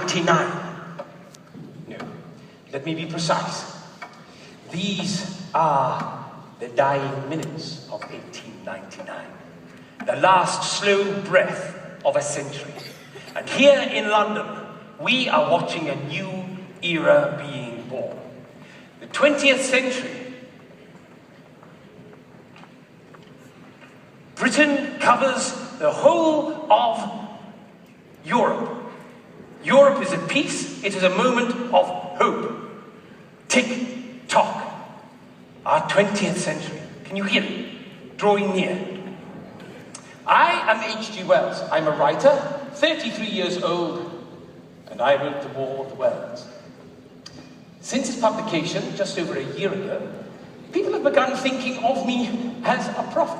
1899. No, let me be precise. These are the dying minutes of 1899. The last slow breath of a century. And here in London, we are watching a new era being born. The 20th century. Britain covers the whole of Europe. Europe is at peace. It is a moment of hope. Tick-tock. Our 20th century. Can you hear it? Drawing near. I am H.G. Wells. I'm a writer, 33 years old, and I wrote The War of the Worlds. Since its publication, just over a year ago, people have begun thinking of me as a prophet.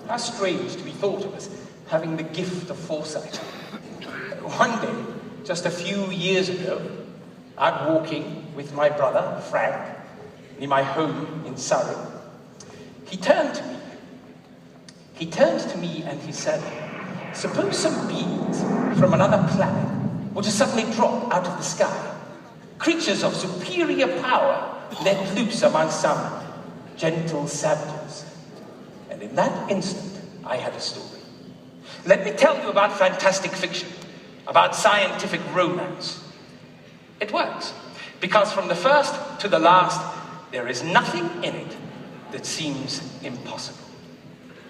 How strange to be thought of as having the gift of foresight. One day, just a few years ago, out walking with my brother, Frank, near my home in Surrey, he turned to me and he said, suppose some beings from another planet were to suddenly drop out of the sky, creatures of superior power let loose among some gentle savages. And in that instant, I had a story. Let me tell you about fantastic fiction, about scientific romance. It works, because from the first to the last, there is nothing in it that seems impossible.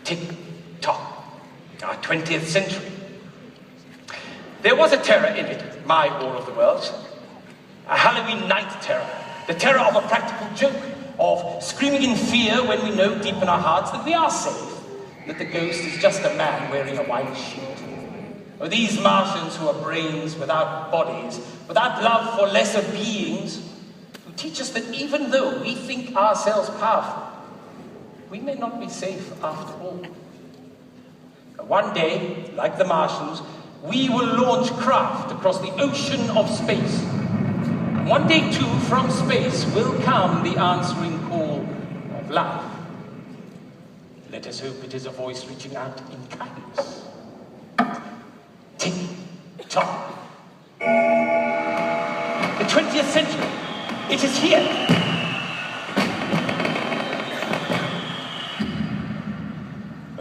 Tick-tock, our 20th century. There was a terror in it, my War of the Worlds. A Halloween night terror, the terror of a practical joke, of screaming in fear when we know deep in our hearts that we are safe, that the ghost is just a man wearing a white sheet. Or these Martians who are brains without bodies, without love for lesser beings, who teach us that even though we think ourselves powerful, we may not be safe after all. One day, like the Martians, we will launch craft across the ocean of space. And one day, too, from space will come the answering call of life. Let us hope it is a voice reaching out in kindness. Tick-tock. The 20th century, it is here.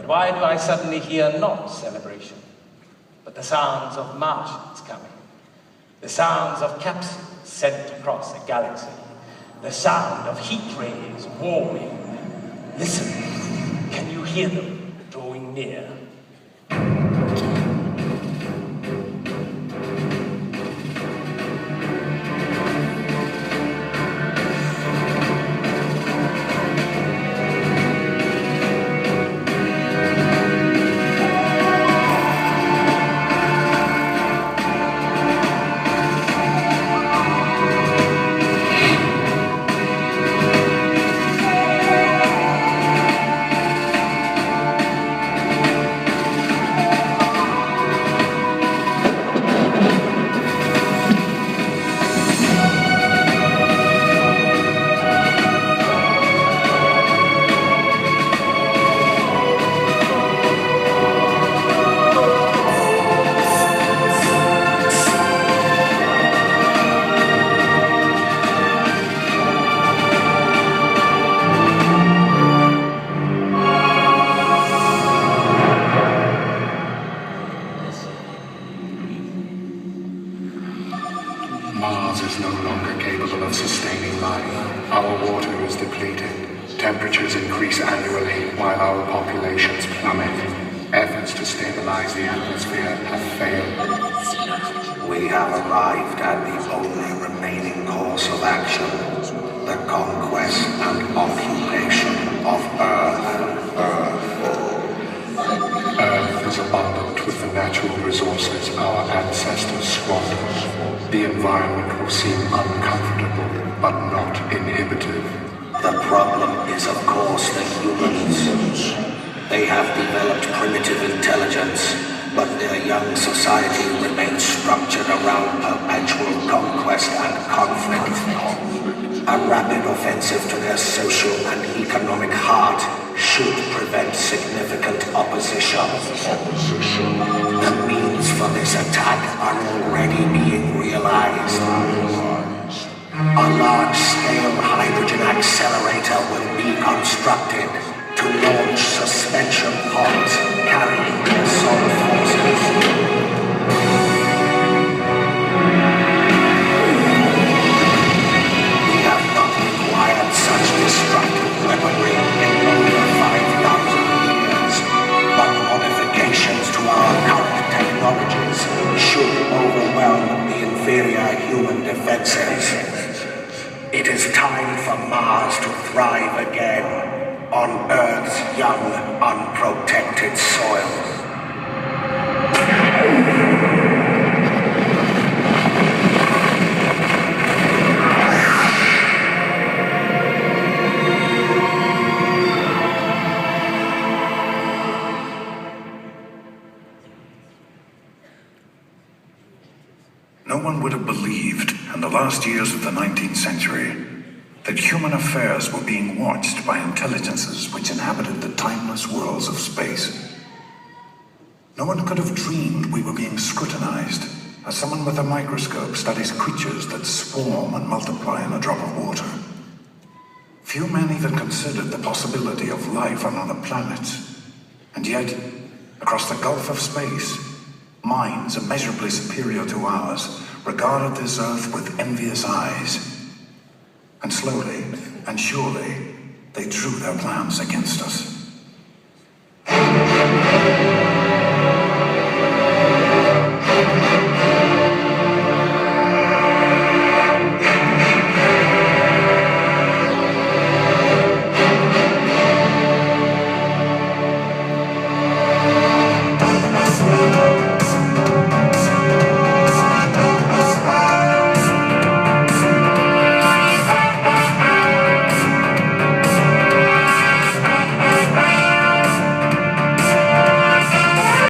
Why do I suddenly hear not celebration, but the sounds of Martians coming, the sounds of capsules sent across a galaxy, the sound of heat rays warming? Listen, can you hear them drawing near? Mars is no longer capable of sustaining life. Our water is depleted. Temperatures increase annually while our populations plummet. Efforts to stabilize the atmosphere have failed. We have arrived at the only remaining course of action. The conquest and occupation of Earth. Earth is abundant with the natural resources our ancestors squandered. The environment will seem uncomfortable, but not inhibitive. The problem is, of course, the humans. They have developed primitive intelligence, but their young society remains structured around perpetual conquest and conflict. A rapid offensive to their social and economic heart should prevent significant opposition. The means for this attack are already being realized. accelerator will be constructed to launch suspension pods carrying their soul forces. We have not required such destructive weaponry in over 5,000 years, but modifications to our current technologies should overwhelm the inferior human defenses. It is time for Mars to thrive again on Earth's young, unprotected soil. No one would have believed in the last years of the 19th century that human affairs were being watched by intelligences which inhabited the timeless worlds of space. No one could have dreamed we were being scrutinized as someone with a microscope studies creatures that swarm and multiply in a drop of water. Few men even considered the possibility of life on other planets. And yet, across the gulf of space, minds immeasurably superior to ours regarded this Earth with envious eyes. And slowly and surely, they drew their plans against us.